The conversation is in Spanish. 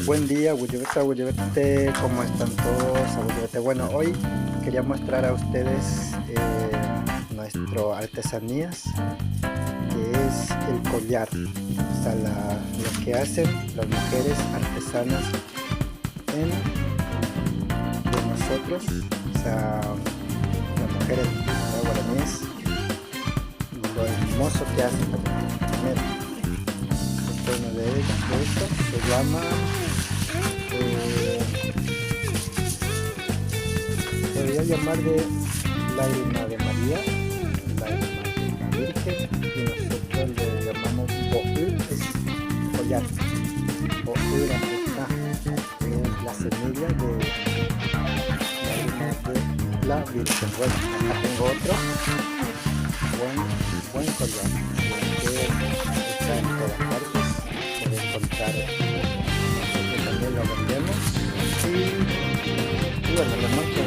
Buen día, Wuyuwete, ¿cómo están todos? Wuyuwete. Bueno, hoy quería mostrar a ustedes nuestro artesanías, que es el collar. O sea, lo que hacen las mujeres artesanas de nosotros, o sea, las mujeres guaraníes, lo hermoso que hacen también. Uno de esto se llama podría llamar de lágrima de María, lágrima de la Virgen, y nosotros le llamamos bohul, es collar, bohul es la semilla de lágrima de la Virgen. Bueno, acá tengo otro buen collar que está en todas partes, puede encontrar, nosotros también lo vendemos y bueno, lo muestro